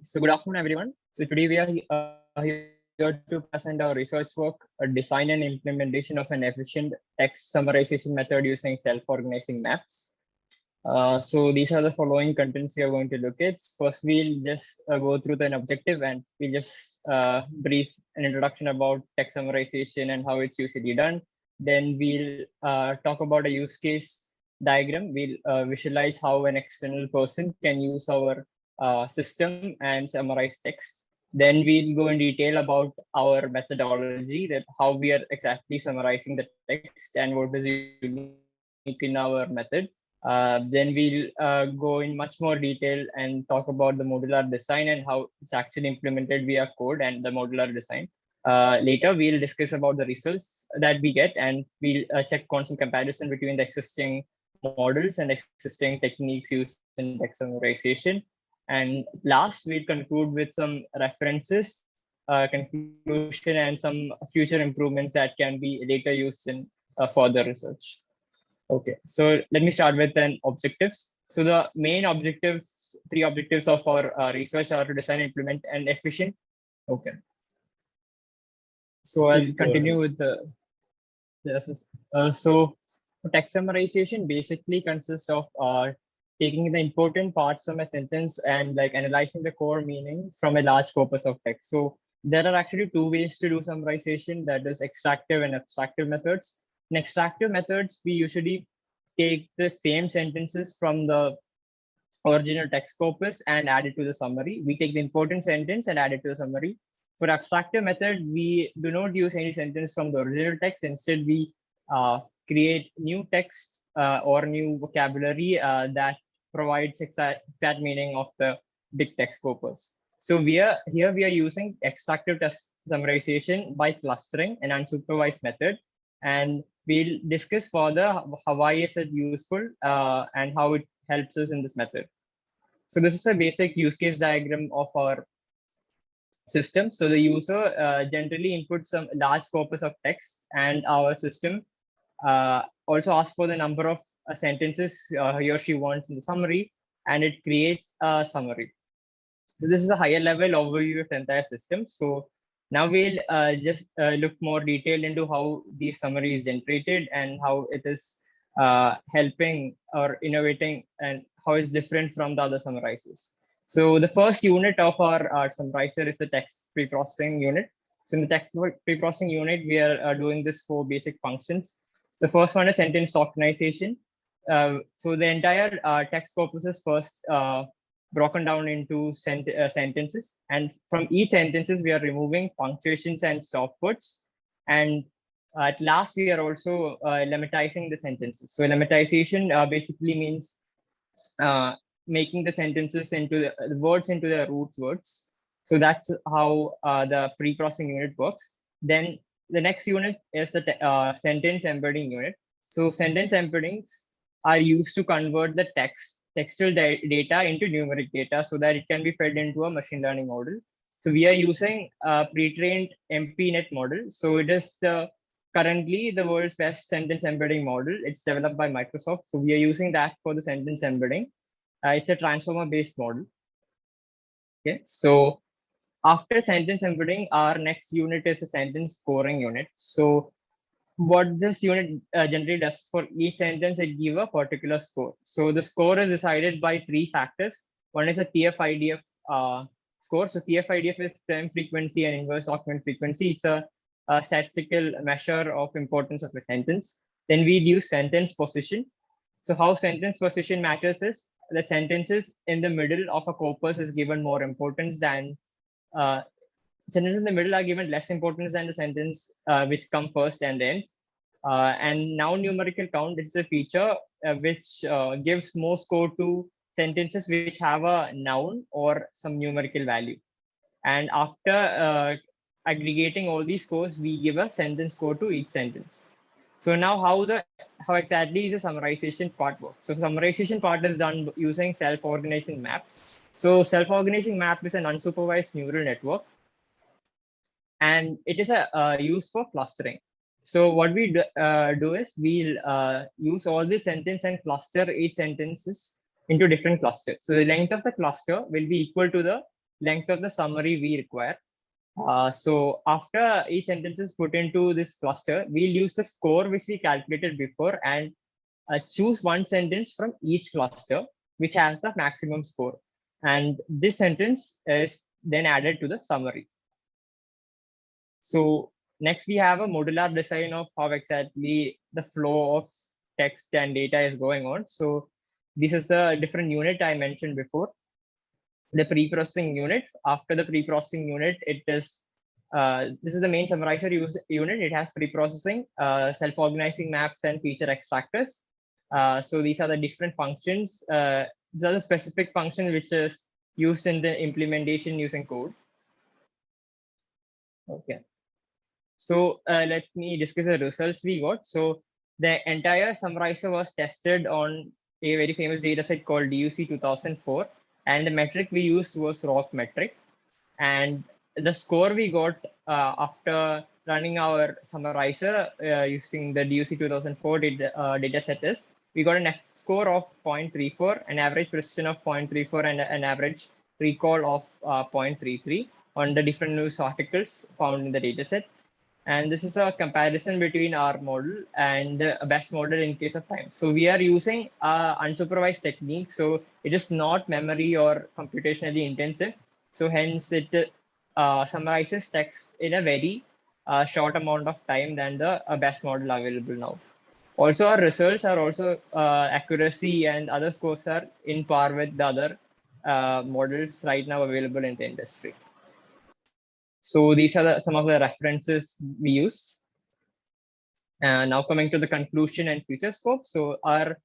So good afternoon, everyone. So today we are here to present our research work, a design and implementation of an efficient text summarization method using self-organizing maps. So these are the following contents we are going to look at. First, we'll just go through an objective and we'll just brief an introduction about text summarization and how it's usually done. Then we'll talk about a use case diagram. We'll visualize how an external person can use our system and summarize text. Then we'll go in detail about our methodology, that how we are exactly summarizing the text and what is unique in our method. Then we'll go in much more detail and talk about the modular design and how it's actually implemented via code and the modular design. Later, we'll discuss about the results that we get, and we'll check constant comparison between the existing models and existing techniques used in text summarization. And last, we'll conclude with some references, conclusion, and some future improvements that can be later used in further research. Okay, so let me start with an objectives. So the main objectives, three objectives of our research are to design, implement, and efficient. Okay. So I'll continue with the yes. So text summarization basically consists of taking the important parts from a sentence and like analyzing the core meaning from a large corpus of text. So there are actually two ways to do summarization, that is extractive and abstractive methods. In extractive methods, we usually take the same sentences from the original text corpus and add it to the summary. We take the important sentence and add it to the summary. For abstractive method, we do not use any sentence from the original text. Instead, we create new text or new vocabulary that provides exact meaning of the big text corpus. So here we are using extractive text summarization by clustering, an unsupervised method, and we'll discuss further why is it useful and how it helps us in this method. So this is a basic use case diagram of our system. So the user generally inputs some large corpus of text, and our system also asks for the number of sentences he or she wants in the summary, and it creates a summary. So this is a higher level overview of the entire system. So now we'll just look more detailed into how the summary is generated and how it is helping or innovating and how it's different from the other summarizers. So the first unit of our summarizer is the text preprocessing unit. So in the text preprocessing unit, we are doing this for basic functions. The first one is sentence tokenization. So the entire text corpus is first broken down into sentences, and from each sentences we are removing punctuations and stop words, and at last we are also lemmatizing the sentences. So lemmatization basically means making the sentences into the words into the root words. So that's how the pre-processing unit works. Then the next unit is the sentence embedding unit. So sentence embeddings are used to convert the textual data into numeric data so that it can be fed into a machine learning model. So we are using a pre-trained MPNet model. So it is currently the world's best sentence embedding model. It's developed by Microsoft. So we are using that for the sentence embedding. It's a transformer-based model. Okay, so after sentence embedding, our next unit is a sentence scoring unit. So what this unit generally does for each sentence, it gives a particular score. So the score is decided by three factors. One is a TF-IDF score. So TF-IDF is time frequency and inverse document frequency. It's a statistical measure of importance of a sentence. Then we use sentence position. So how sentence position matters is the sentences in the middle of a corpus is given more importance than sentences in the middle are given less importance than the sentence which come first and ends. And now numerical count is a feature which gives more score to sentences which have a noun or some numerical value. And after aggregating all these scores, we give a sentence score to each sentence. So now how exactly is the summarization part works? So summarization part is done using self-organizing maps. So self-organizing map is an unsupervised neural network, and it is used for clustering. So what we do is we'll use all the sentence and cluster each sentences into different clusters. So the length of the cluster will be equal to the length of the summary we require. So after each sentence is put into this cluster, we'll use the score which we calculated before and choose one sentence from each cluster which has the maximum score. And this sentence is then added to the summary. So next we have a modular design of how exactly the flow of text and data is going on. So this is the different unit I mentioned before. The pre-processing unit. After the pre-processing unit, it is this is the main summarizer unit. It has pre-processing, self-organizing maps, and feature extractors. So these are the different functions. These are the specific function which is used in the implementation using code. Okay. So let me discuss the results we got. So the entire summarizer was tested on a very famous dataset called DUC 2004, and the metric we used was ROC metric. And the score we got after running our summarizer using the DUC 2004 data set is we got an F score of 0.34, an average precision of 0.34, and an average recall of 0.33 on the different news articles found in the dataset. And this is a comparison between our model and the best model in case of time. So we are using unsupervised technique. So it is not memory or computationally intensive. So hence it summarizes text in a very short amount of time than the best model available now. Also, our results are also accuracy and other scores are in par with the other models right now available in the industry. So these are some of the references we used. Now coming to the conclusion and future scope. So our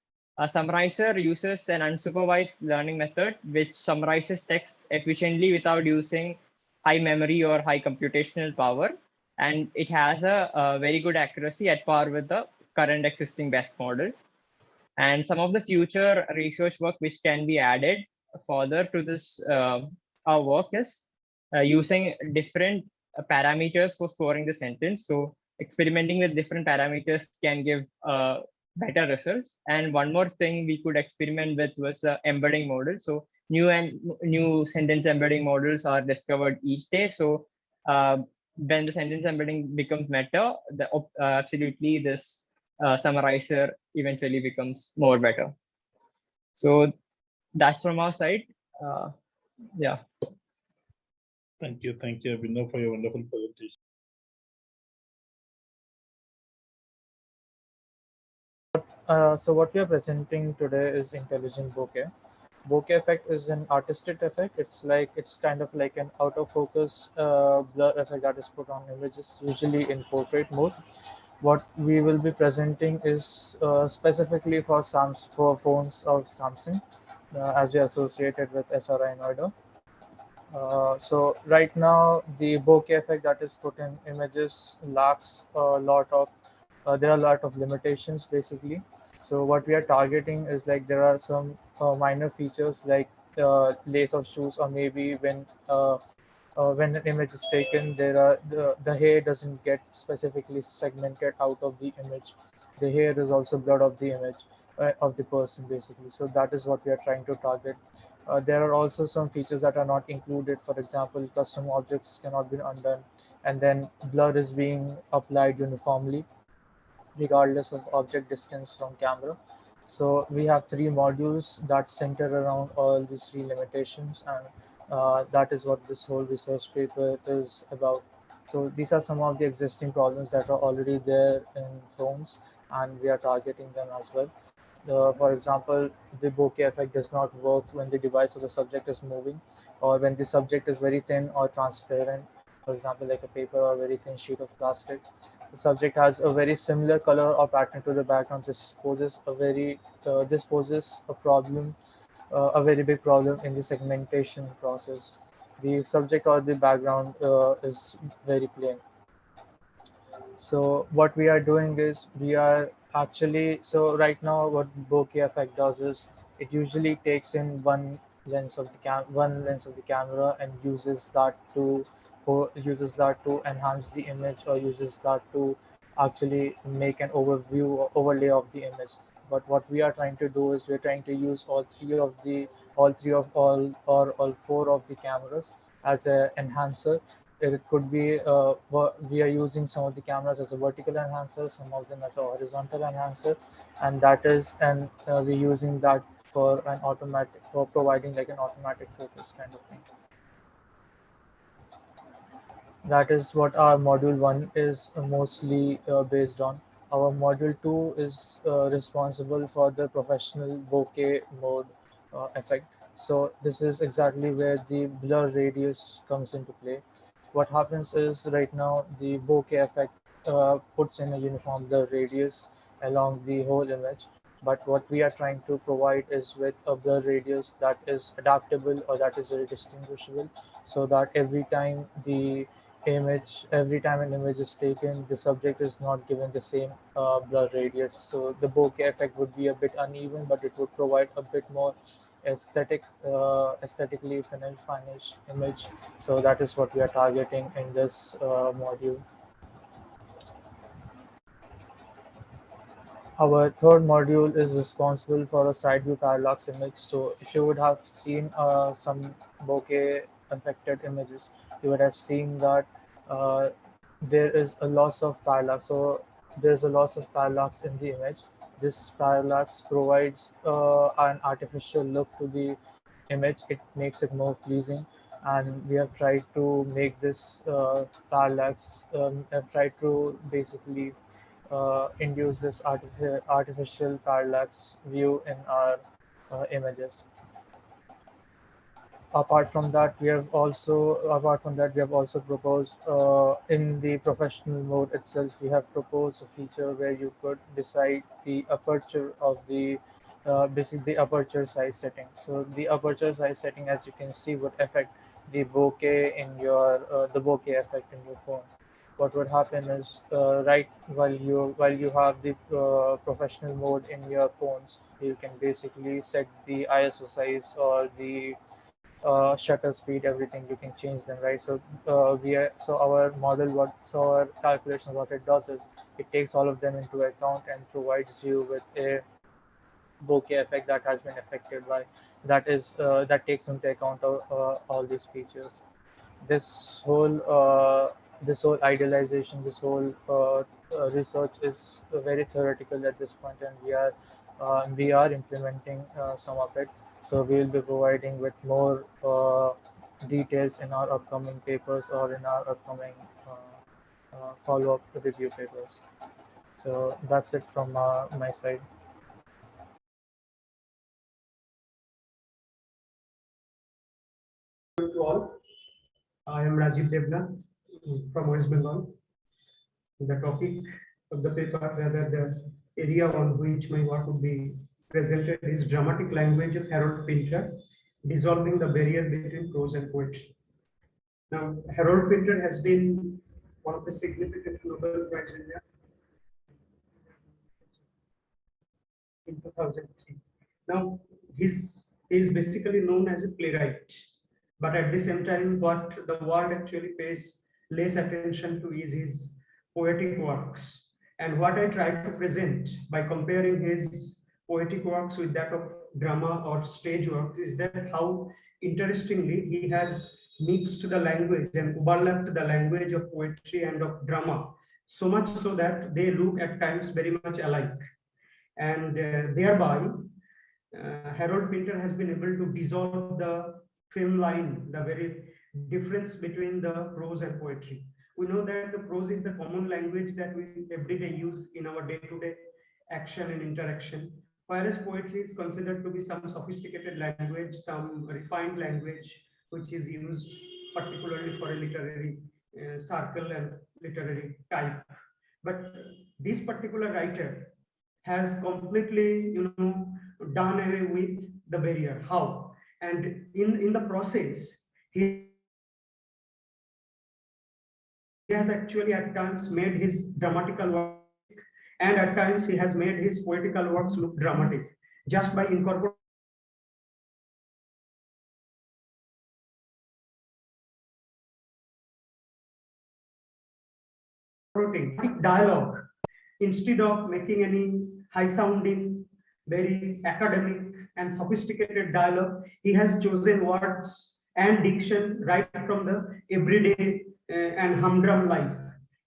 summarizer uses an unsupervised learning method which summarizes text efficiently without using high memory or high computational power. And it has a very good accuracy at par with the current existing best model. And some of the future research work which can be added further to this our work is using different parameters for scoring the sentence. So experimenting with different parameters can give better results. And one more thing we could experiment with was the embedding model. So new sentence embedding models are discovered each day. So when the sentence embedding becomes better, absolutely this summarizer eventually becomes more better. So that's from our side. Yeah. Thank you, Abhinav, for your wonderful presentation. So what we are presenting today is intelligent bokeh. Bokeh effect is an artistic effect. It's kind of like an out of focus blur effect that is put on images, usually in portrait mode. What we will be presenting is specifically for phones of Samsung, as we are associated with SRI Noida. So right now, the bokeh effect that is put in images lacks a lot of, there are a lot of limitations basically. So what we are targeting is like there are some minor features like lace of shoes, or maybe when an image is taken, there are the hair doesn't get specifically segmented out of the image. The hair is also blurred of the image of the person basically. So that is what we are trying to target. There are also some features that are not included. For example, custom objects cannot be undone, and then blur is being applied uniformly regardless of object distance from camera. So we have three modules that center around all these three limitations, and that is what this whole research paper is about. So these are some of the existing problems that are already there in phones, and we are targeting them as well. For example, the bokeh effect does not work when the device or the subject is moving, or when the subject is very thin or transparent, for example, like a paper or a very thin sheet of plastic. The subject has a very similar color or pattern to the background. This poses a problem, a very big problem in the segmentation process. The subject or the background is very plain. So what we are doing is we are actually, so right now what bokeh effect does is it usually takes in one lens of the camera and uses that to enhance the image, or uses that to actually make an overview or overlay of the image. But what we are trying to do is we're trying to use all three of all four of the cameras as an enhancer. It could be we are using some of the cameras as a vertical enhancer, some of them as a horizontal enhancer, and that is and we're using that for an automatic for providing like an automatic focus kind of thing. That is what our module 1 is mostly based on. Our module 2 is responsible for the professional bokeh mode effect. So this is exactly where the blur radius comes into play. What happens is right now the bokeh effect puts in a uniform blur radius along the whole image. But what we are trying to provide is with a blur radius that is adaptable or that is very distinguishable, so that every time an image is taken, the subject is not given the same blur radius. So the bokeh effect would be a bit uneven, but it would provide a bit more aesthetically finished image. So that is what we are targeting in this module. Our third module is responsible for a side view parallax image. So if you would have seen some bokeh affected images, you would have seen that uh, there is a loss of parallax. So there's a loss of parallax in the image. This parallax provides an artificial look to the image. It makes it more pleasing, and we have tried to make this parallax. Have tried to basically induce this artificial parallax view in our images. Apart from that, we have also proposed in the professional mode itself, we have proposed a feature where you could decide the aperture of the basically the aperture size setting. So the aperture size setting, as you can see, would affect the bokeh in your the bokeh effect in your phone. What would happen is right while you have the professional mode in your phones, you can basically set the ISO size or the shutter speed, everything you can change them, right? So our model, our calculation, what it does is it takes all of them into account and provides you with a bokeh effect that has been affected by that takes into account all these features. This whole idealization, this whole research is very theoretical at this point, and we are implementing some of it. So we will be providing with more details in our upcoming papers or in our upcoming follow-up review papers. So that's it from my side. To all, I am Rajiv Devna from West Bengal. The topic of the paper, rather the area on which my work would be presented, is dramatic language of Harold Pinter, dissolving the barrier between prose and poetry. Now, Harold Pinter has been one of the significant Nobel Prize winners in 2003. Now, he is basically known as a playwright, but at the same time, what the world actually pays less attention to is his poetic works. And what I try to present by comparing his poetic works with that of drama or stage work is that how interestingly he has mixed the language and overlapped the language of poetry and of drama, so much so that they look at times very much alike. And thereby, Harold Pinter has been able to dissolve the film line, the very difference between the prose and poetry. We know that the prose is the common language that we everyday use in our day-to-day action and interaction, whereas poetry is considered to be some sophisticated language, some refined language, which is used particularly for a literary circle and literary type. But this particular writer has completely, done away with the barrier. How? And in the process, he has actually at times made his dramatical work, and at times he has made his poetical works look dramatic just by incorporating dialogue instead of making any high sounding very academic and sophisticated dialogue. He has chosen words and diction right from the everyday and humdrum life.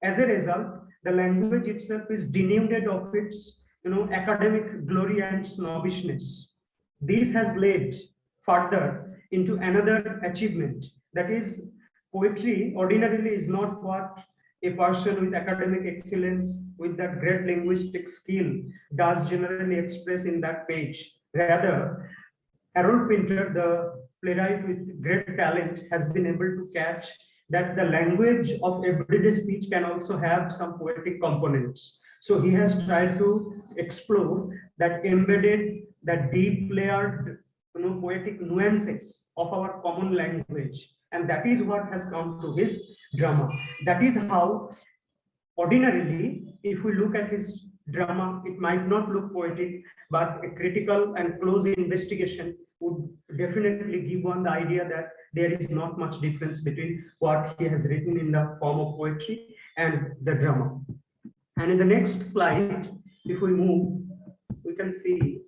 As a result, the language itself is denuded of its academic glory and snobbishness. This has led further into another achievement, that is, poetry ordinarily is not what a person with academic excellence, with that great linguistic skill, does generally express in that page. Rather, Harold Pinter, the playwright with great talent, has been able to catch that the language of everyday speech can also have some poetic components. So he has tried to explore that embedded, that deep layered, poetic nuances of our common language, and that is what has come to his drama. That is how, ordinarily, if we look at his drama, it might not look poetic, but a critical and close investigation would definitely give one the idea that there is not much difference between what he has written in the form of poetry and the drama. And in the next slide, if we move, we can see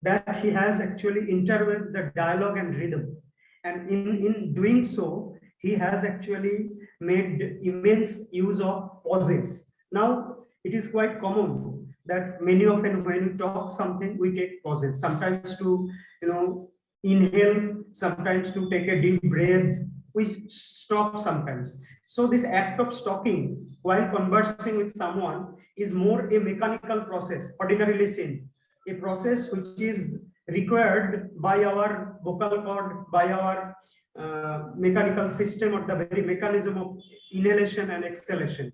that he has actually interweaved the dialogue and rhythm. And in doing so, he has actually made immense use of pauses. Now, it is quite common that many often when we talk something, we take pauses, sometimes to inhale, sometimes to take a deep breath, we stop sometimes. So this act of stopping while conversing with someone is more a mechanical process, ordinarily seen, a process which is required by our vocal cord, by our mechanical system, or the very mechanism of inhalation and exhalation.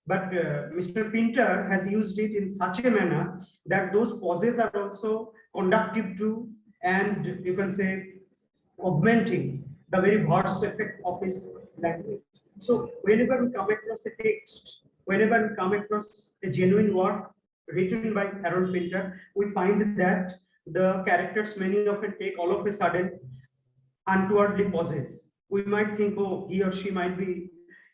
But Mr. Pinter has used it in such a manner that those pauses are also conductive to, and you can say, augmenting the very verse effect of his language. So whenever we come across a text, whenever we come across a genuine work written by Harold Pinter, we find that the characters many often take all of a sudden untowardly pauses. We might think, oh, he or she might be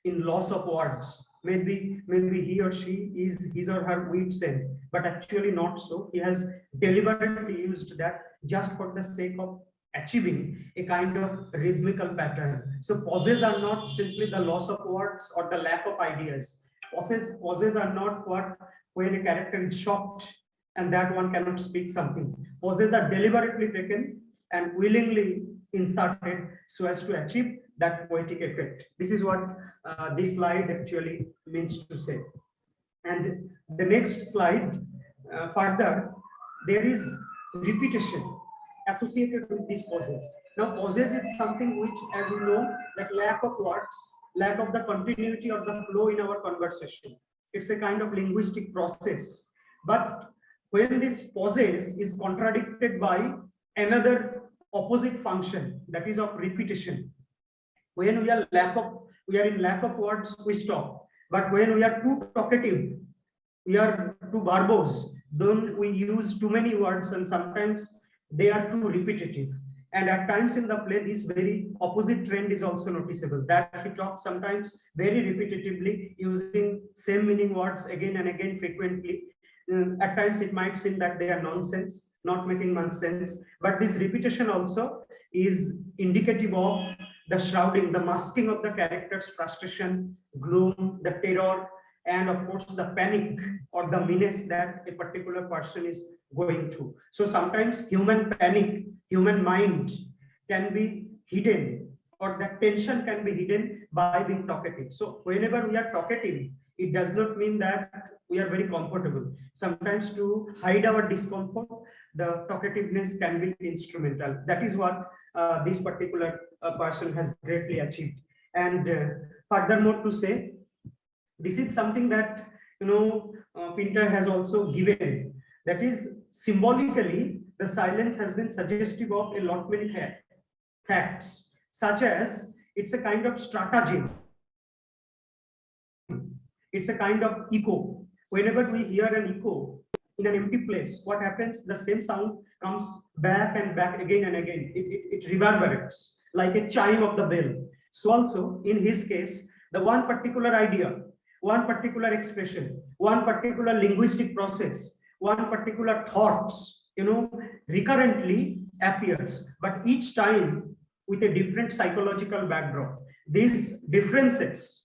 in loss of words. Maybe he or she is his or her wits end, but actually not so. He has deliberately used that just for the sake of achieving a kind of rhythmical pattern. So pauses are not simply the loss of words or the lack of ideas. Pauses are not what when a character is shocked and that one cannot speak something. Pauses are deliberately taken and willingly inserted so as to achieve that poetic effect. This is what this slide actually means to say. And the next slide, further, there is repetition associated with these pauses. Now, pauses is something which, as you know, that lack of words, lack of the continuity or the flow in our conversation. It's a kind of linguistic process. But when this pauses is contradicted by another opposite function, that is of repetition. When we are in lack of words, we stop. But when we are too talkative, we are too verbose, then we use too many words, and sometimes they are too repetitive. And at times in the play, this very opposite trend is also noticeable, that he talks sometimes very repetitively, using same meaning words again and again frequently. At times it might seem that they are nonsense, not making much sense, but this repetition also is indicative of the shrouding, the masking of the character's frustration, gloom, the terror, and of course the panic or the menace that a particular person is going through. So sometimes human panic, human mind can be hidden, or that tension can be hidden by being talkative. So whenever we are talkative, it does not mean that we are very comfortable. Sometimes to hide our discomfort, the talkativeness can be instrumental. That is what this particular person has greatly achieved. And furthermore to say, this is something that Pinter has also given. That is, symbolically, the silence has been suggestive of a lot many facts, such as it's a kind of stratagem. It's a kind of echo. Whenever we hear an echo in an empty place, what happens? The same sound comes back and back again and again. It reverberates like a chime of the bell. So also, in his case, the one particular idea, one particular expression, one particular linguistic process one particular thoughts, recurrently appears, but each time with a different psychological backdrop. These differences,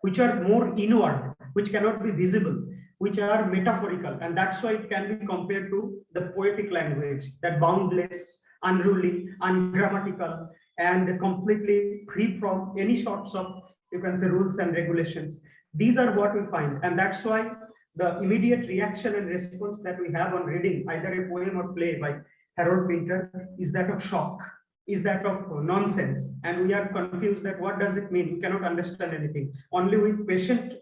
which are more inward, which cannot be visible, which are metaphorical, and that's why it can be compared to the poetic language, that boundless, unruly, ungrammatical, and completely free from any sorts of, you can say, rules and regulations. These are what we find, and that's why the immediate reaction and response that we have on reading either a poem or play by Harold Pinter is that of shock, is that of nonsense, and we are confused that what does it mean. We cannot understand anything. Only with patient,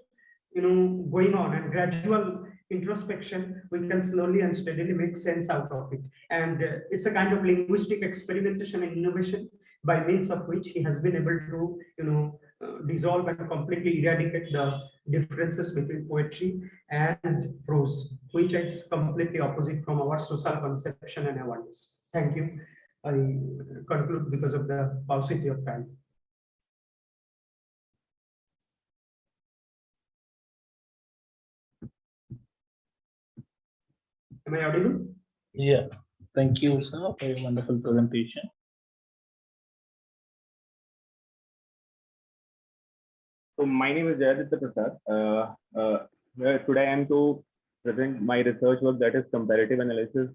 going on and gradual introspection, we can slowly and steadily make sense out of it. And it's a kind of linguistic experimentation and innovation by means of which he has been able to, dissolve and completely eradicate the differences between poetry and prose, which is completely opposite from our social conception and awareness. Thank you. I conclude because of the paucity of time. Am I audible? Yeah. Thank you, sir, for your wonderful presentation. So my name is Jayaditya Prasad. Today I am to present my research work, that is comparative analysis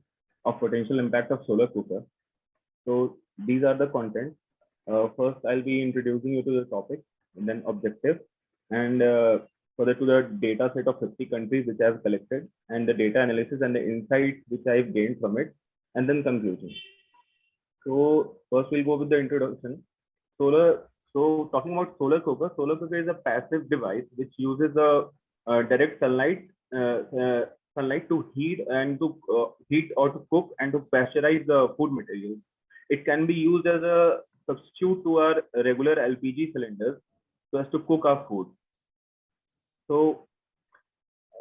of potential impact of solar cooker. So these are the contents. First, I'll be introducing you to the topic, and then objective, and further to the data set of 50 countries which I have collected, and the data analysis and the insights which I have gained from it, and then conclusion. So first we'll go with the introduction. So talking about solar cooker is a passive device which uses the direct sunlight to heat and to heat or to cook and to pasteurize the food materials. It can be used as a substitute to our regular LPG cylinders so as to cook our food. So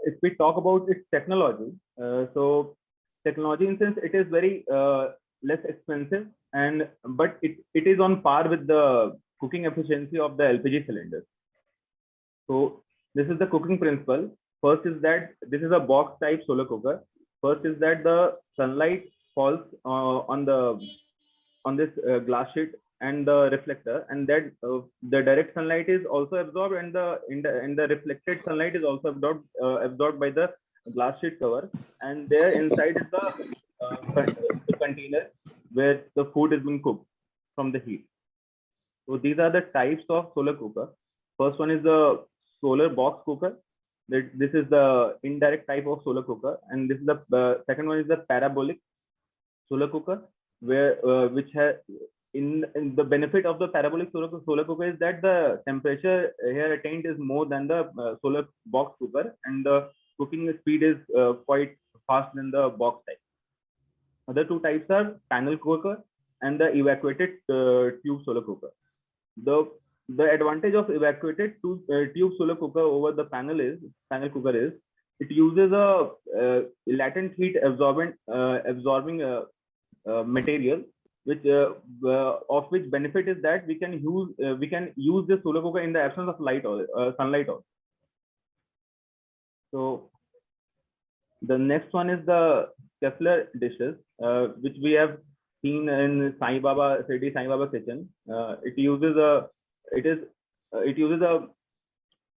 if we talk about its technology, so technology in sense, it is very less expensive, but it is on par with the cooking efficiency of the LPG cylinders. So this is the cooking principle. First is that this is a box type solar cooker. First is that the sunlight falls on this glass sheet and the reflector, and that the direct sunlight is also absorbed, and the reflected sunlight is also absorbed by the glass sheet cover, and there inside is the container where the food is being cooked from the heat. So these are the types of solar cooker. First one is the solar box cooker. This is the indirect type of solar cooker, and this is the second one is the parabolic solar cooker, where which has in the benefit of the parabolic solar cooker is that the temperature here attained is more than the solar box cooker, and the cooking speed is quite fast than the box type. Other two types are panel cooker and the evacuated tube solar cooker. The advantage of evacuated tube solar cooker over the panel cooker is it uses a latent heat absorbing material, which of which benefit is that we can use this solar cooker in the absence of sunlight also. So the next one is the Kessler dishes, which we have seen in Sai Baba kitchen. It uses a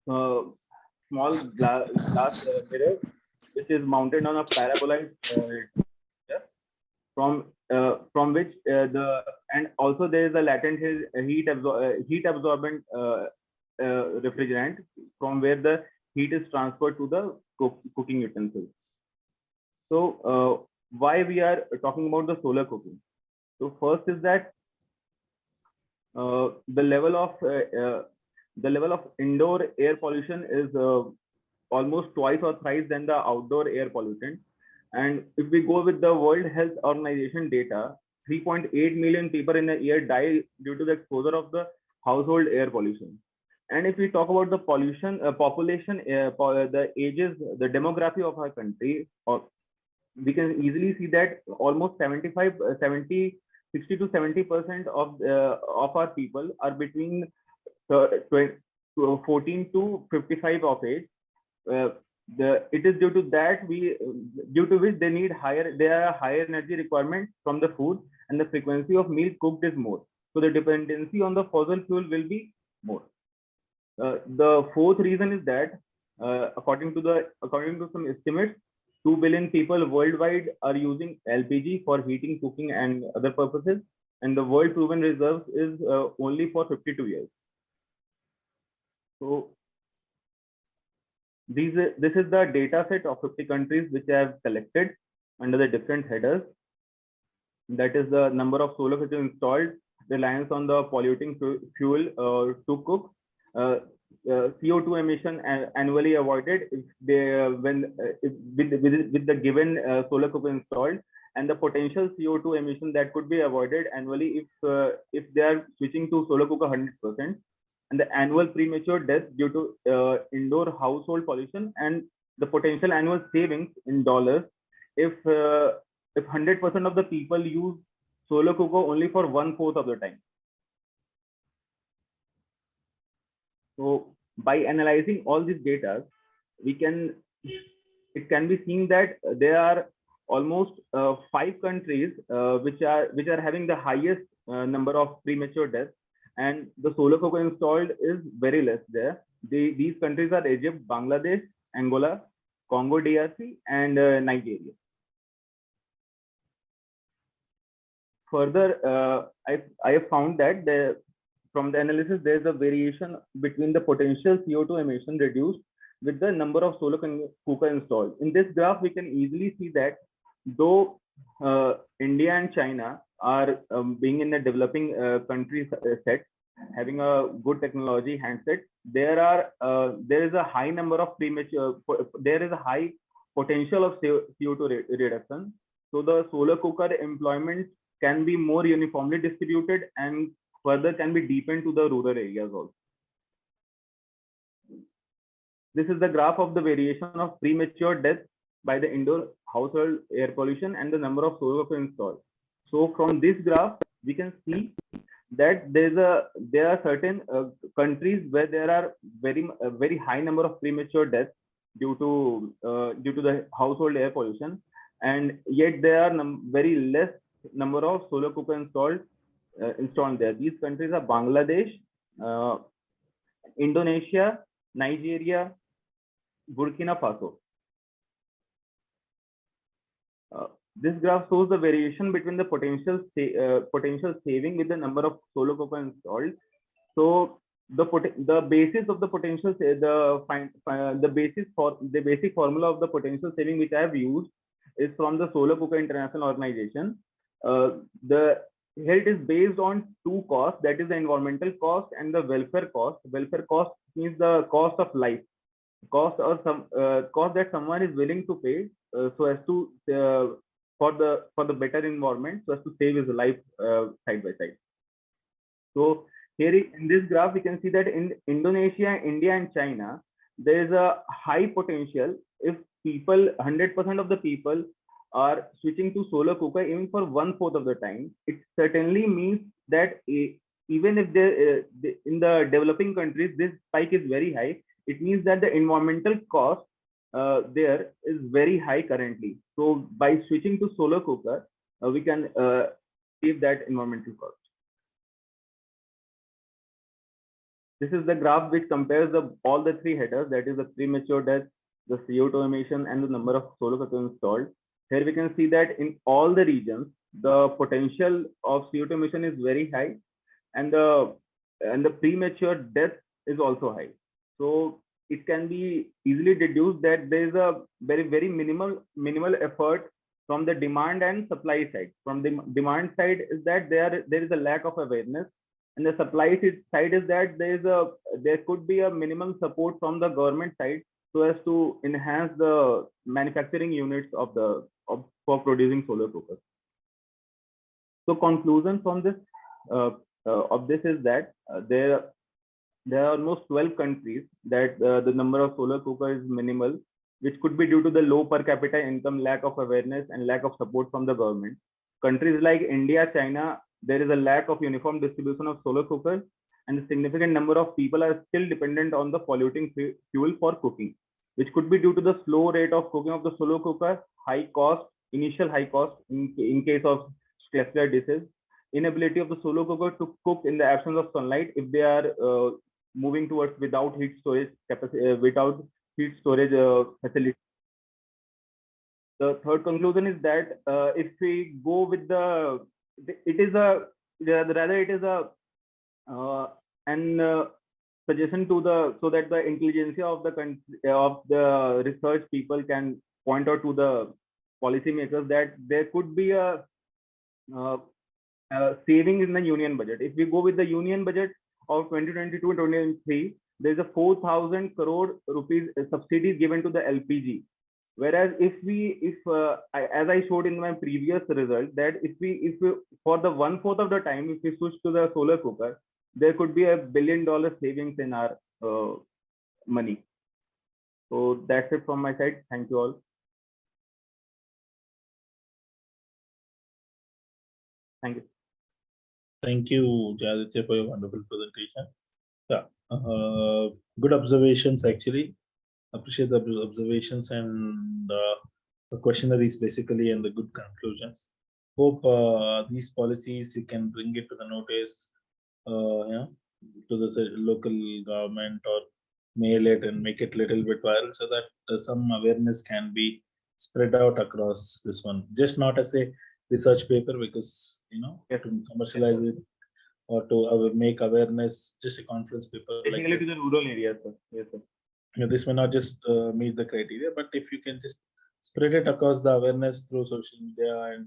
small glass mirror which is mounted on a parabolic from which and also there is a latent heat absorbent refrigerant from where the heat is transferred to the cooking utensils. So why we are talking about the solar cooking? So first is that the level of indoor air pollution is almost twice or thrice than the outdoor air pollutant. And if we go with the World Health Organization data, 3.8 million people in a year die due to the exposure of the household air pollution. And if we talk about the population, the ages, the demography of our country, we can easily see that almost 60 to 70% of our people are between 14 to 55 of age, it is due to that due to which there are higher energy requirements from the food, and the frequency of meal cooked is more. So the dependency on the fossil fuel will be more. The fourth reason is that according to some estimates, 2 billion people worldwide are using LPG for heating, cooking, and other purposes, and the world proven reserves is only for 52 years. So this is the data set of 50 countries which I have collected under the different headers. That is the number of solar panels installed, reliance on the polluting fuel to cook, CO2 emission annually avoided if with the given solar cooker installed, and the potential CO2 emission that could be avoided annually if they are switching to solar cooker 100%, and the annual premature death due to indoor household pollution, and the potential annual savings in dollars if 100% of the people use solar cooker only for 1/4 of the time. So by analyzing all this data, it can be seen that there are almost 5 countries which are having the highest number of premature deaths, and the solar cooker installed is very less there. These countries are Egypt, Bangladesh, Angola, Congo DRC, and Nigeria. Further, I have found that from the analysis, there is a variation between the potential CO2 emission reduced with the number of solar cooker installed. In this graph, we can easily see that though India and China are being in a developing country set, having a good technology handset, there is a high number of there is a high potential of CO2 reduction. So the solar cooker employment can be more uniformly distributed and further can be deepened to the rural areas also. This is the graph of the variation of premature death by the indoor household air pollution and the number of solar cooker installed. So from this graph, we can see that there are certain countries where there are very high number of premature deaths due to the household air pollution, and yet there are very less number of solar cooker installed there. These countries are Bangladesh, Indonesia, Nigeria, Burkina Faso. This graph shows the variation between the potential saving with the number of solar cooker installed. So the basis of the potential the basic formula of the potential saving which I have used is from the Solar Cooker International Organization. Here it is based on 2 costs, that is the environmental cost and the welfare cost. Welfare cost means the cost of life, cost or some cost that someone is willing to pay so as to for the better environment, so as to save his life side by side. So here in this graph, we can see that in Indonesia, India, and China, there is a high potential if 100% of the people are switching to solar cooker even for 1/4 of the time. It certainly means that even if in the developing countries this spike is very high, it means that the environmental cost there is very high currently. So by switching to solar cooker, we can save that environmental cost. This is the graph which compares all the 3 headers, that is the premature death, the CO2 emission, and the number of solar cooker installed. Here we can see that in all the regions, the potential of CO2 emission is very high, and the premature death is also high. So it can be easily deduced that there is a very minimal effort from the demand and supply side. From the demand side is that there is a lack of awareness, and the supply side is that there could be a minimum support from the government side so as to enhance the manufacturing units for producing solar cookers. So conclusion from this is that there are almost 12 countries that the number of solar cookers is minimal, which could be due to the low per capita income, lack of awareness, and lack of support from the government. Countries like India, China, there is a lack of uniform distribution of solar cookers, and a significant number of people are still dependent on the polluting fuel for cooking. which could be due to the slow rate of cooking of the slow cooker, initial high cost in case of cellular disease, inability of the solo cooker to cook in the absence of sunlight if they are moving towards without heat storage capacity, without heat storage facility. The third conclusion is that if we go with it is a suggestion to so that the intelligentsia of the research people can point out to the policymakers that there could be a saving in the union budget. If we go with the union budget of 2022 and 2023, there is a 4,000 crore rupees subsidies given to the LPG. Whereas if as I showed in my previous result, that if we for the 1/4 of the time, if we switch to the solar cooker, there could be $1 billion savings in our money. So that's it from my side. Thank you all. Thank you. Thank you, Jaditya, for your wonderful presentation. Yeah, good observations actually. Appreciate the observations and the questionnaires basically and the good conclusions. Hope these policies you can bring it to the notice, to the local government or mail it and make it little bit viral so that some awareness can be spread out across this one. Just not as a research paper, because to commercialize it or to make awareness, just a conference paper. Technically like to the rural areas, sir. Yes, sir. This may not just meet the criteria, but if you can just spread it across the awareness through social media and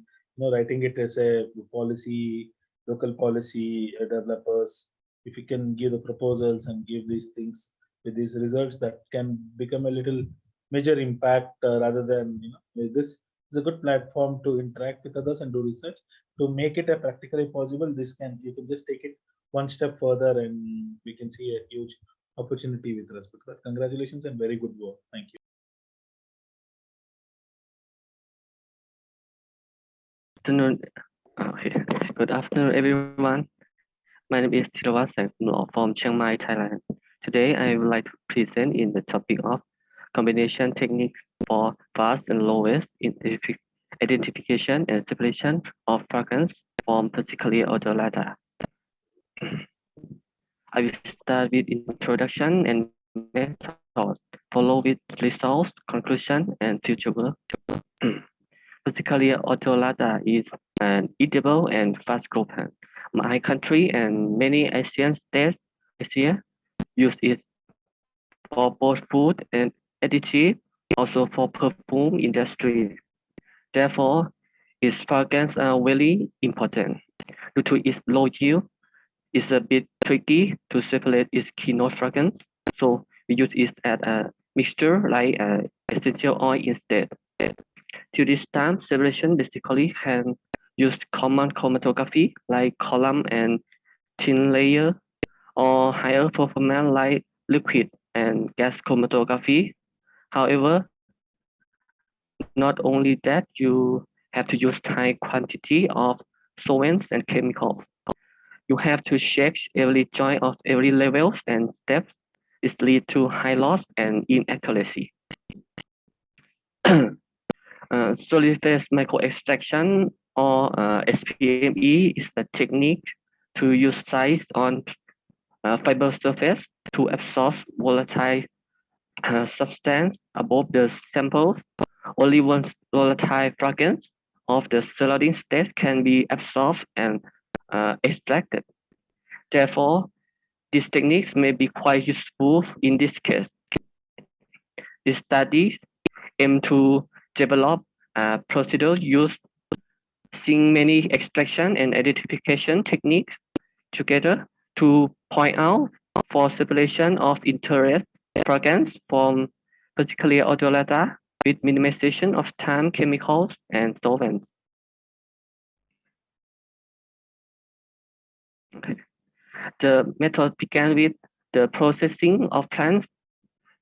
writing it as a policy, local policy developers, if you can give the proposals and give these things with these results, that can become a little major impact rather than this is a good platform to interact with others and do research. To make it a practically possible, you can just take it one step further and we can see a huge opportunity with respect to that. Congratulations and very good work. Thank you. Good afternoon, everyone. My name is Thirawat from Chiang Mai, Thailand. Today, I would like to present in the topic of combination techniques for fast and lowest identification and separation of fragments from particular audio data. I will start with introduction and methods, follow with results, conclusion, and future work. Particularly audio data is an edible and fast growing. My country and many Asian states use it for both food and additive, also for perfume industry. Therefore, its fragrance are very important. Due to its low yield, it's a bit tricky to separate its keynote fragrance, so we use it as a mixture like essential oil instead. Till this time, separation basically can use common chromatography like column and thin layer, or higher performance like liquid and gas chromatography. However, not only that, you have to use high quantity of solvents and chemicals. You have to check every joint of every levels and steps. This leads to high loss and inaccuracy. Solid phase microextraction or SPME is the technique to use size on fiber surface to absorb volatile substance above the sample. Only one volatile fragrance of the surrounding state can be absorbed and extracted. Therefore, these techniques may be quite useful in this case. This study aim to develop a procedure used using many extraction and identification techniques together to point out for separation of interest fragrance from particular audio data with minimization of time, chemicals, and solvents. Okay. The method began with the processing of plants.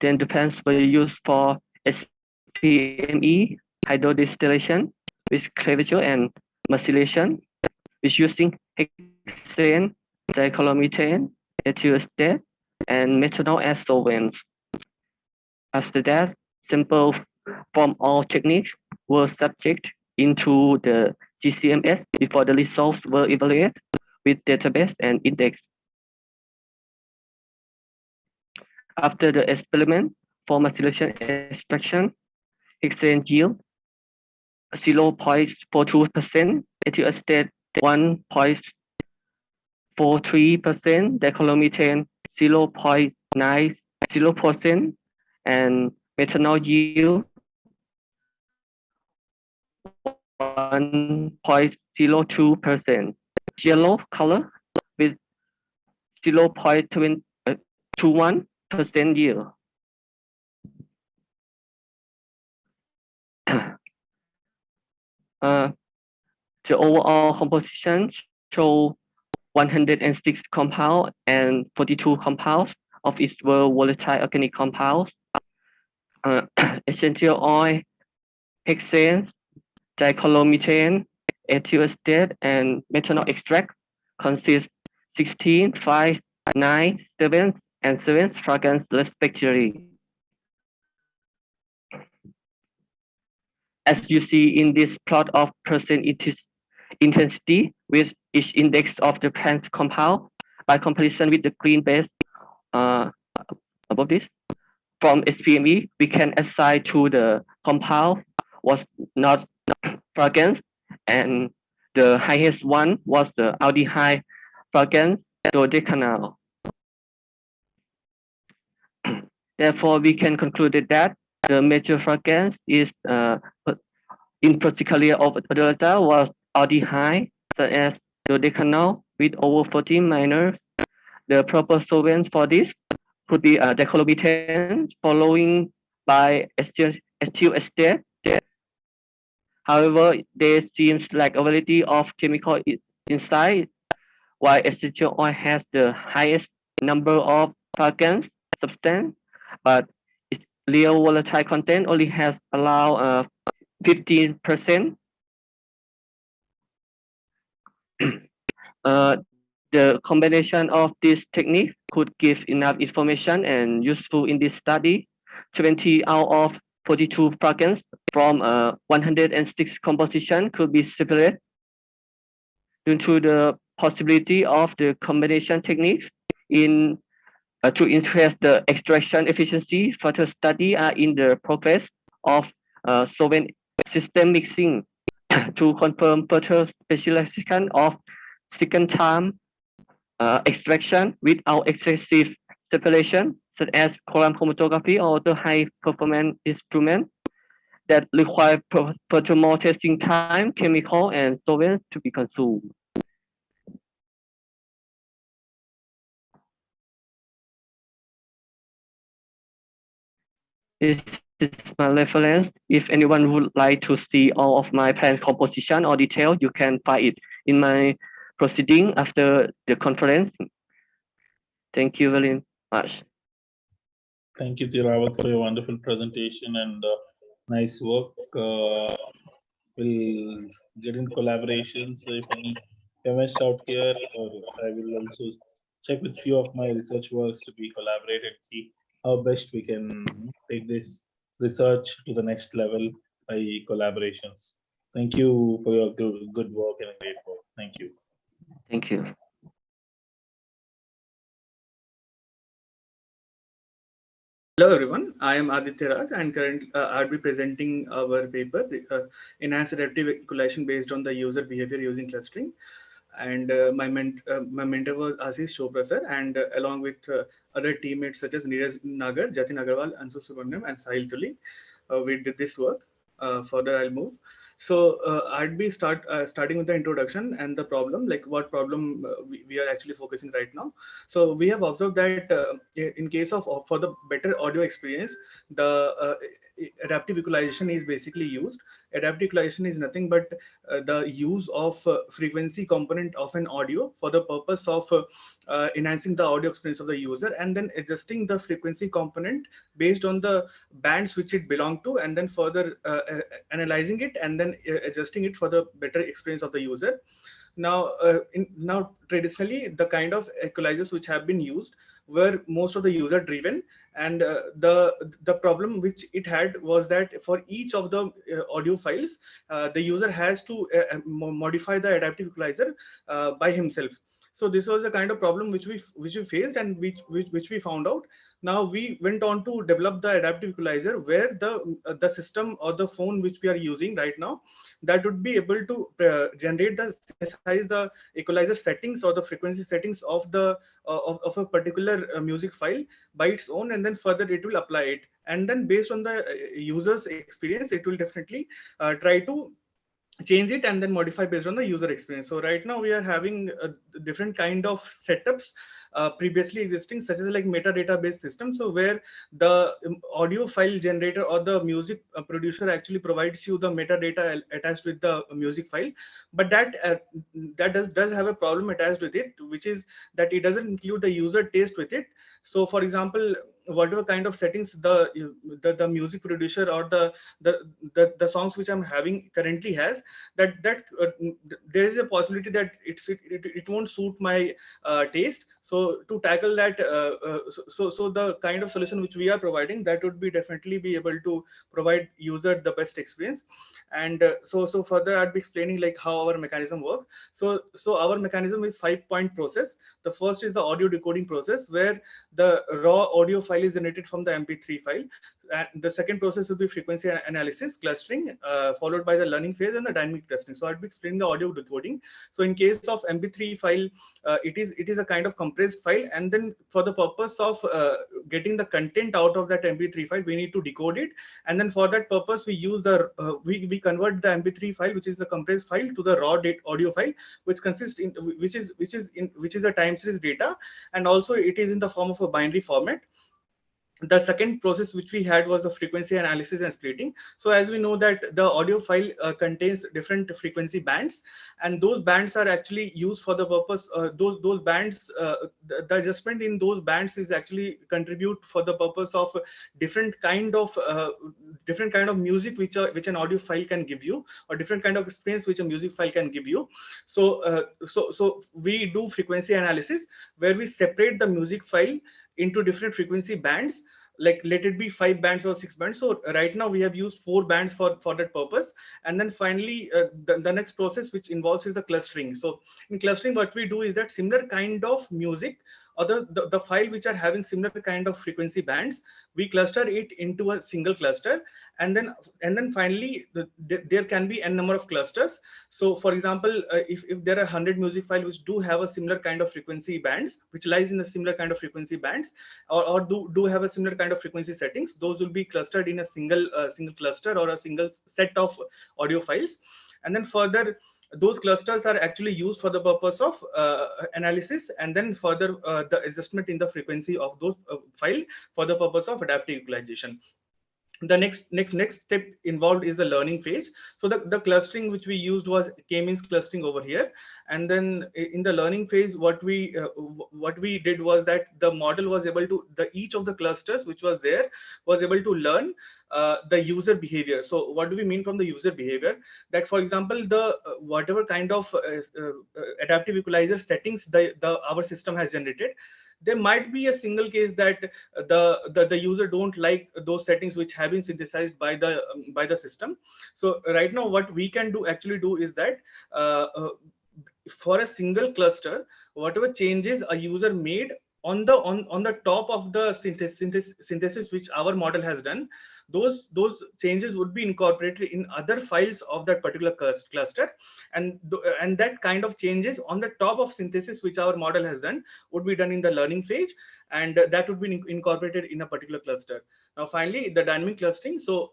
Then the plants were used for SPME, hydrodistillation, with cleavage and methylation, with using hexane, dichloromethane, ethyl acetate, and methanol as solvents. After that, samples from all techniques were subject into the GCMS before the results were evaluated with database and index. After the experiment for methylation extraction, hexane yield 0.42%, ethyl acetate 1.43%, dichloromethane 0.90%, and methanol yield 1.02%. Yellow color with 0.21% yield. The overall composition show 106 compounds and 42 compounds of each were volatile organic compounds. Essential oil, hexane, dichloromethane, ethyl acetate, and methanol extract consist 16, 5, 9, 7, and 7 fragrances respectively. As you see in this plot of percent intensity with each index of the plant compound by comparison with the green base above this. From SPME, we can assign to the compound was not fragrance, and the highest one was the aldehyde fragrance dodecanol. Therefore, we can conclude that the major fragrance is in particular of odorata was aldehyde, such as dodecanol with over 14 minors. The proper solvent for this could be dichloromethane, following by ethyl acetate. However, there seems like a variety of chemical inside, while essential oil has the highest number of fragrance substance, but its real volatile content only has allowed 15%. The combination of these techniques could give enough information and useful in this study. 20 out of 42 fragrances from 106 composition could be separated due to the possibility of the combination techniques in to increase the extraction efficiency. Further study are in the progress of solvent system mixing to confirm further specialization of second time extraction without excessive separation, such as column chromatography or the high performance instrument that require further more testing time, chemical and solvents to be consumed. This is my reference. If anyone would like to see all of my plant composition or detail, you can find it in my proceeding after the conference. Thank you very much. Thank you, Tirawat, for your wonderful presentation and nice work. We'll get in collaborations. If any chemists out here, or I will also check with few of my research works to be collaborated, see how best we can take this research to the next level by collaborations. Thank you for your good work and great work. Thank you. Thank you. Hello everyone, I am Aditya Raj and currently I'll be presenting our paper, Enhanced Adaptive Equalization based on the user behavior using clustering. And my mentor was ARSSSS Chopra sir, and along with other teammates such as Neeraj Nagar, Jatin Agarwal, Ansu Subramaniam, and Sahil Tuli, we did this work. Further, I'll move. So I'd be starting with the introduction and the problem, like what problem we are actually focusing right now. So we have observed that in case of for the better audio experience, the adaptive equalization is basically used. Adaptive equalization is nothing but the use of frequency component of an audio for the purpose of enhancing the audio experience of the user, and then adjusting the frequency component based on the bands which it belongs to, and then further analyzing it and then adjusting it for the better experience of the user. Now traditionally the kind of equalizers which have been used were most of the user driven, and the problem which it had was that for each of the audio files, the user has to modify the adaptive equalizer by himself. So this was a kind of problem which we faced, and which we found out. Now we went on to develop the adaptive equalizer, where the system or the phone which we are using right now, that would be able to generate synthesize the equalizer settings or the frequency settings of the of a particular music file by its own, and then further it will apply it, and then based on the user's experience, it will definitely try to change it and then modify based on the user experience. So right now we are having different kind of setups previously existing, such as like metadata based system, so where the audio file generator or the music producer actually provides you the metadata attached with the music file, but that does have a problem attached with it, which is that it doesn't include the user taste with it. So for example, whatever kind of settings the music producer or the songs which I'm having currently has, that there is a possibility that it won't suit my taste. So to tackle that, so the kind of solution which we are providing, that would be definitely be able to provide user the best experience. And so further I'd be explaining like how our mechanism works. So our mechanism is 5-point process. The first is the audio decoding process, where the raw audio file is generated from the MP3 file. And the second process will be frequency analysis, clustering, followed by the learning phase and the dynamic clustering. So I'd be explaining the audio decoding. So in case of MP3 file, it is a kind of compressed file, and then for the purpose of getting the content out of that MP3 file, we need to decode it, and then for that purpose we use the we convert the MP3 file, which is the compressed file, to the raw audio file, which consists in which is a time series data, and also it is in the form of a binary format. The second process which we had was the frequency analysis and splitting. So as we know that the audio file contains different frequency bands, and those bands are actually used for the purpose, those bands, the adjustment in those bands is actually contribute for the purpose of different kind of music which an audio file can give you, or different kind of experience which a music file can give you. So so we do frequency analysis, where we separate the music file into different frequency bands, like let it be 5 bands or 6 bands. So right now we have used 4 bands for that purpose. And then finally the next process which involves is the clustering. So in clustering, what we do is that similar kind of music, or the file which are having similar kind of frequency bands, we cluster it into a single cluster, and then finally there can be n number of clusters. So for example, if there are 100 music files which do have a similar kind of frequency bands, which lies in a similar kind of frequency bands, or do have a similar kind of frequency settings, those will be clustered in a single cluster or a single set of audio files. And then further, those clusters are actually used for the purpose of analysis, and then further the adjustment in the frequency of those file for the purpose of adaptive equalization. The next step involved is the learning phase. So the clustering which we used was k-means clustering over here, and then in the learning phase, what we did was that the model was able to, each of the clusters which was there was able to learn the user behavior. So what do we mean from the user behavior? That for example, the whatever kind of adaptive equalizer settings our system has generated, there might be a single case that the user don't like those settings which have been synthesized by the system. So right now what we can actually do is that for a single cluster, whatever changes a user made on the top of the synthesis which our model has done, those changes would be incorporated in other files of that particular cluster, and that kind of changes on the top of synthesis which our model has done would be done in the learning phase, and that would be incorporated in a particular cluster. Now finally, the dynamic clustering. So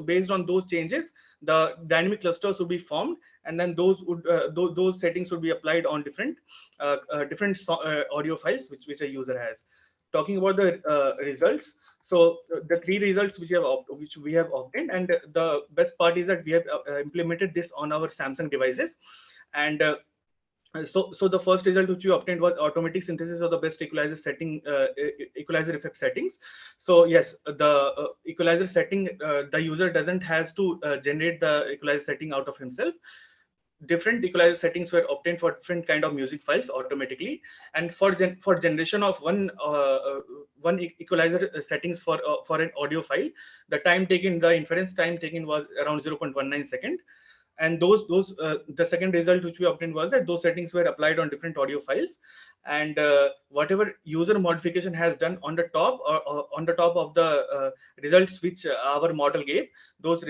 based on those changes, the dynamic clusters would be formed, and then those settings would be applied on different audio files which a user has. Talking about the results, so the 3 results which we have obtained, and the best part is that we have implemented this on our Samsung devices. And so the first result which we obtained was automatic synthesis of the best equalizer setting, equalizer effect settings. So yes, the equalizer setting, the user doesn't has to generate the equalizer setting out of himself. different equalizer settings were obtained for different kind of music files automatically, and for generation of one equalizer settings for an audio file, the time taken, the inference time taken was around 0.19 second. And the second result which we obtained was that those settings were applied on different audio files, and whatever user modification has done on the top or on the top of the results which our model gave, those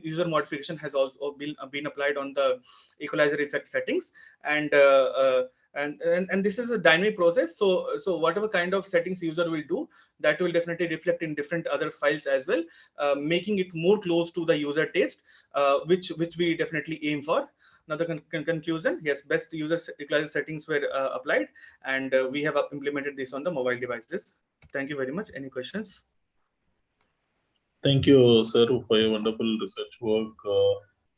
user modification has also been applied on the equalizer effect settings. And this is a dynamic process, so whatever kind of settings user will do, that will definitely reflect in different other files as well, making it more close to the user taste, which we definitely aim for. Now the conclusion, yes, best user equalizer settings were applied, and we have implemented this on the mobile devices. Thank you very much. Any questions? Thank you, sir, for your wonderful research work.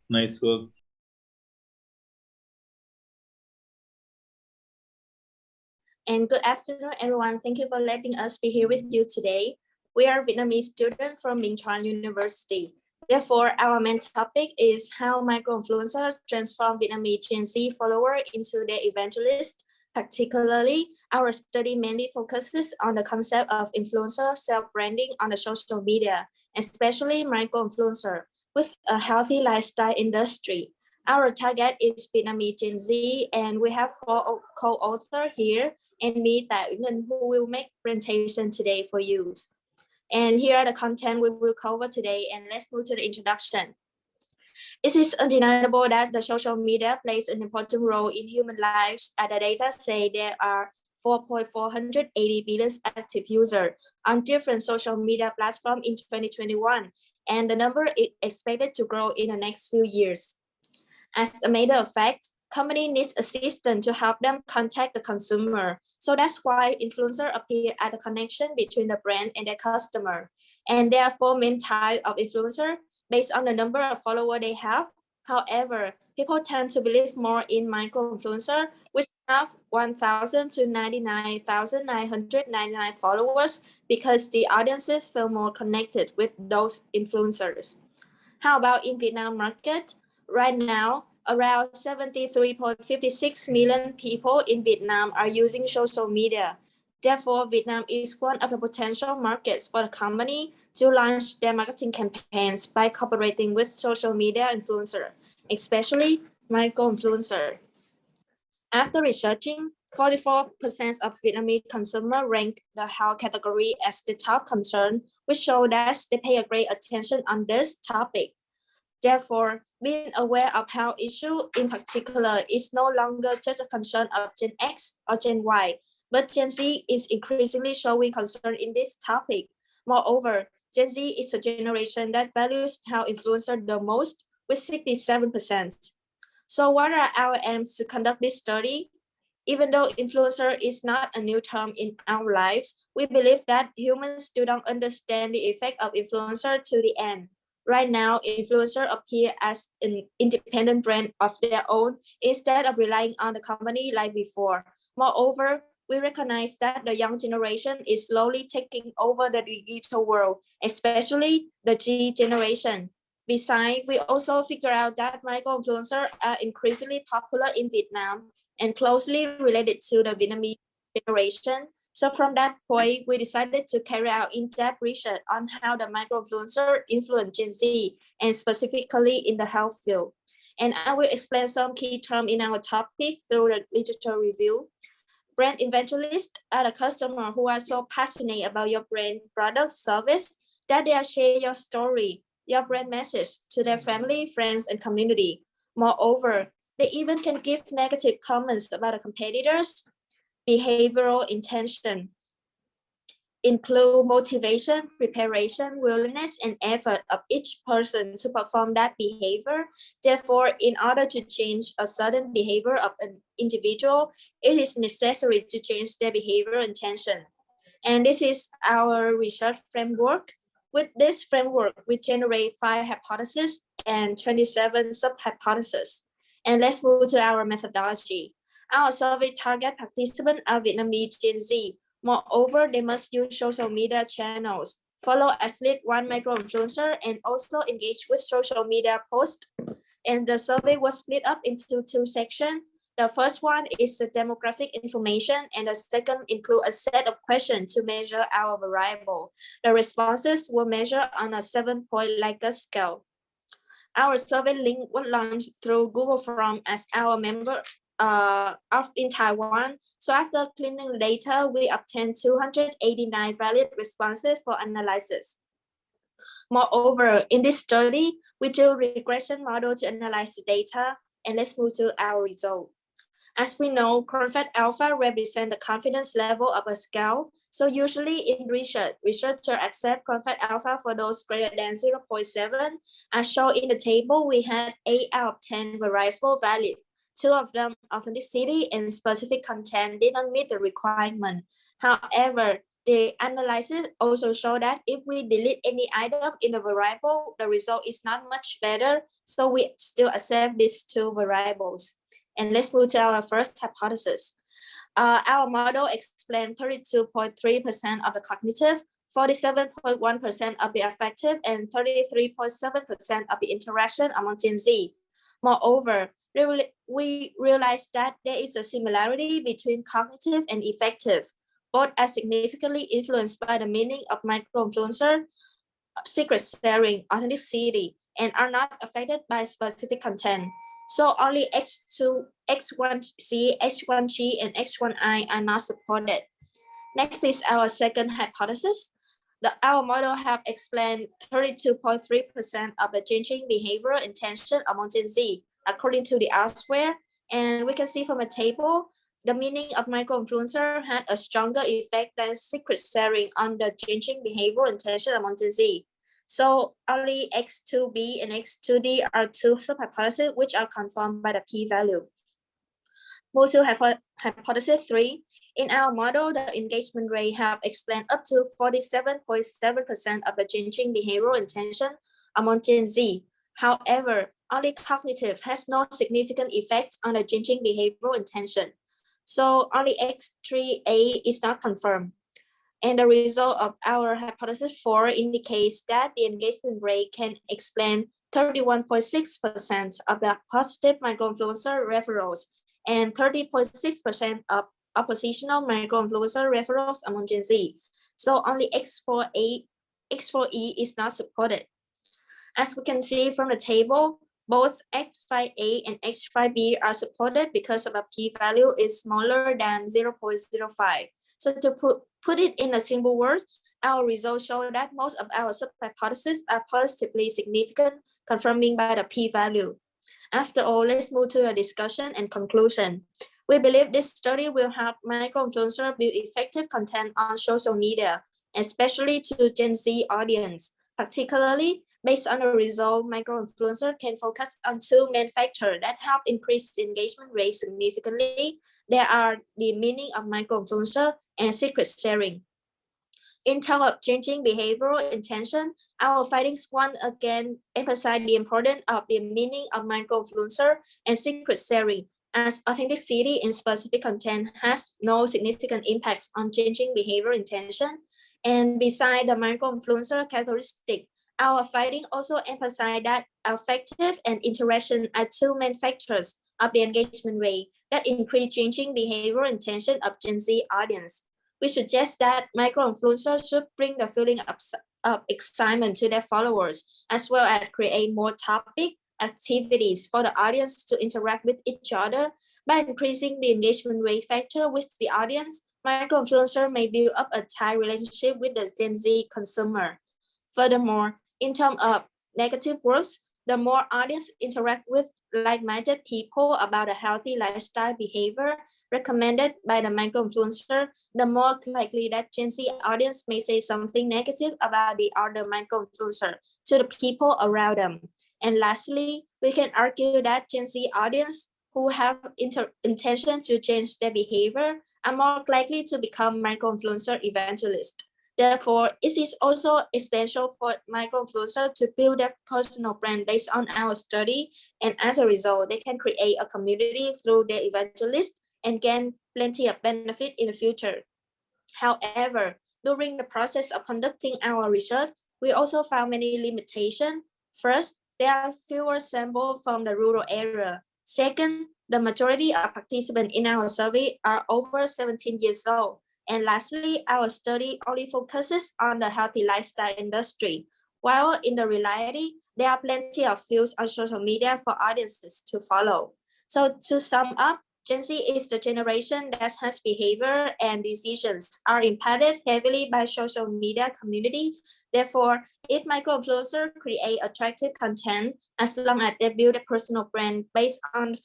Nice work. And good afternoon, everyone. Thank you for letting us be here with you today. We are Vietnamese students from Minh Thuan University. Therefore, our main topic is how micro-influencers transform Vietnamese Gen Z followers into their evangelists. Particularly, our study mainly focuses on the concept of influencer self-branding on the social media, especially micro-influencer with a healthy lifestyle industry. Our target is Vietnamese Gen Z, and we have 4 co-authors here, and me, Tạ Uyển Linh, who will make presentation today for you. And here are the content we will cover today, and let's move to the introduction. It is undeniable that the social media plays an important role in human lives. As the data say, there are 4.480 billion active users on different social media platforms in 2021, and the number is expected to grow in the next few years. As a matter of fact, company needs assistance to help them contact the consumer. So that's why influencers appear at the connection between the brand and their customer. And there are 4 main types of influencer based on the number of followers they have. However, people tend to believe more in micro-influencer, which have 1,000 to 99,999 followers because the audiences feel more connected with those influencers. How about in Vietnam market? Right now, around 73.56 million people in Vietnam are using social media. Therefore, Vietnam is one of the potential markets for the company to launch their marketing campaigns by cooperating with social media influencers, especially micro-influencers. After researching, 44% of Vietnamese consumers rank the health category as the top concern, which shows that they pay a great attention on this topic. Therefore, being aware of health issues in particular is no longer just a concern of Gen X or Gen Y, but Gen Z is increasingly showing concern in this topic. Moreover, Gen Z is a generation that values health influencers the most, with 67%. So what are our aims to conduct this study? Even though influencer is not a new term in our lives, we believe that humans still don't understand the effect of influencer to the end. Right now, influencers appear as an independent brand of their own instead of relying on the company like before. Moreover, we recognize that the young generation is slowly taking over the digital world, especially the G generation. Besides, we also figure out that micro-influencers are increasingly popular in Vietnam and closely related to the Vietnamese generation. So from that point, we decided to carry out in-depth research on how the micro-influencer influence Gen Z, and specifically in the health field. And I will explain some key terms in our topic through the literature review. Brand evangelists are the customers who are so passionate about your brand, product, service that they are sharing your story, your brand message to their family, friends, and community. Moreover, they even can give negative comments about the competitors. Behavioral intention include motivation, preparation, willingness, and effort of each person to perform that behavior. Therefore, in order to change a certain behavior of an individual, it is necessary to change their behavioral intention. And this is our research framework. With this framework, we generate 5 hypotheses and 27 sub-hypotheses. And let's move to our methodology. Our survey target participants are Vietnamese Gen Z. Moreover, they must use social media channels, follow at least one micro-influencer, and also engage with social media posts. And the survey was split up into two sections. The first one is the demographic information, and the second include a set of questions to measure our variable. The responses were measured on a 7-point Likert scale. Our survey link was launched through Google Form as our member in Taiwan. So after cleaning the data, we obtained 289 valid responses for analysis. Moreover, in this study, we do regression model to analyze the data, and let's move to our result. As we know, confidence alpha represents the confidence level of a scale. So usually in research, researchers accept confidence alpha for those greater than 0.7. As shown in the table, we had 8 out of 10 variable valid. 2 of them, authenticity and specific content, did not meet the requirement. However, the analysis also showed that if we delete any item in the variable, the result is not much better. So we still accept these 2 variables. And let's move to our first hypothesis. Our model explained 32.3% of the cognitive, 47.1% of the affective, and 33.7% of the interaction among Gen Z. Moreover, we realized that there is a similarity between cognitive and effective. Both are significantly influenced by the meaning of micro-influencer, secret sharing, authenticity, and are not affected by specific content. So only X2, X1C, H1G, and H1I are not supported. Next is our second hypothesis. Our model have explained 32.3% of the changing behavioral intention among Gen Z, according to the ARSSS. And we can see from a table, the meaning of micro-influencer had a stronger effect than secret sharing on the changing behavioral intention among Gen Z. So only X2B and X2D are 2 sub-hypotheses which are confirmed by the p-value. Move to hypothesis 3. In our model, the engagement rate have explained up to 47.7% of the changing behavioral intention among Gen Z. However, only cognitive has no significant effect on the changing behavioral intention. So only X3A is not confirmed. And the result of our hypothesis 4 indicates that the engagement rate can explain 31.6% of the positive micro-influencer referrals and 30.6% of oppositional micro-influencer referrals among Gen Z. So only X4E is not supported. As we can see from the table, both X5A and X5B are supported because of a p-value is smaller than 0.05. So to put it in a simple word, our results show that most of our sub-hypotheses are positively significant, confirming by the p-value. After all, let's move to a discussion and conclusion. We believe this study will help micro-influencers build effective content on social media, especially to Gen Z audience. Particularly, based on the result, micro-influencers can focus on 2 main factors that help increase the engagement rate significantly. There are the meaning of micro-influencer and secret sharing. In terms of changing behavioral intention, our findings once again emphasize the importance of the meaning of micro-influencer and secret sharing, as authenticity in specific content has no significant impacts on changing behavioral intention. And beside the micro-influencer characteristic, our findings also emphasize that affective and interaction are 2 main factors of the engagement rate that increase changing behavioral intention of Gen Z audience. We suggest that micro-influencers should bring the feeling of excitement to their followers, as well as create more topic activities for the audience to interact with each other. By increasing the engagement rate factor with the audience, micro-influencer may build up a tight relationship with the Gen Z consumer. Furthermore, in terms of negative words, the more audience interact with like-minded people about a healthy lifestyle behavior recommended by the micro-influencer, the more likely that Gen Z audience may say something negative about the other micro-influencer to the people around them. And lastly, we can argue that Gen Z audience who have intention to change their behavior are more likely to become micro-influencer evangelists. Therefore, it is also essential for micro-influencers to build their personal brand based on our study, and as a result, they can create a community through their evangelists and gain plenty of benefit in the future. However, during the process of conducting our research, we also found many limitations. First, there are fewer samples from the rural area. Second, the majority of participants in our survey are over 17 years old. And lastly, our study only focuses on the healthy lifestyle industry, while in the reality, there are plenty of fields on social media for audiences to follow. So to sum up, Gen Z is the generation that has behavior and decisions are impacted heavily by social media community. Therefore, if micro-influencers create attractive content, as long as they build a personal brand based on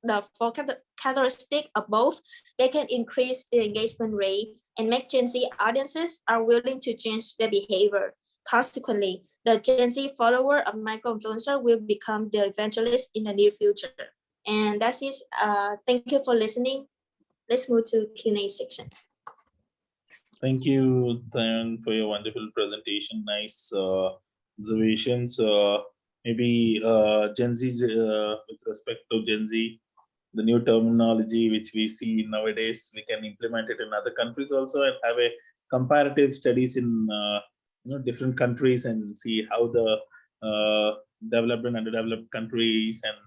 the four characteristics above, they can increase the engagement rate and make Gen Z audiences are willing to change their behavior. Consequently, the Gen Z follower of micro-influencer will become the evangelist in the near future. And that's it. Thank you for listening. Let's move to Q&A section. Thank you, Thayan, for your wonderful presentation. Nice observations. Maybe Gen Z, with respect to Gen Z, the new terminology which we see nowadays, we can implement it in other countries also and have a comparative studies in different countries and see how the developed and underdeveloped countries and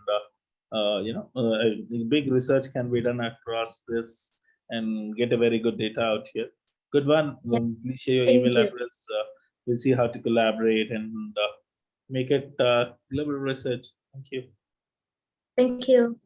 big research can be done across this and get a very good data out here. Good one. Please share your email address. We'll see how to collaborate and make it global research. Thank you. Thank you.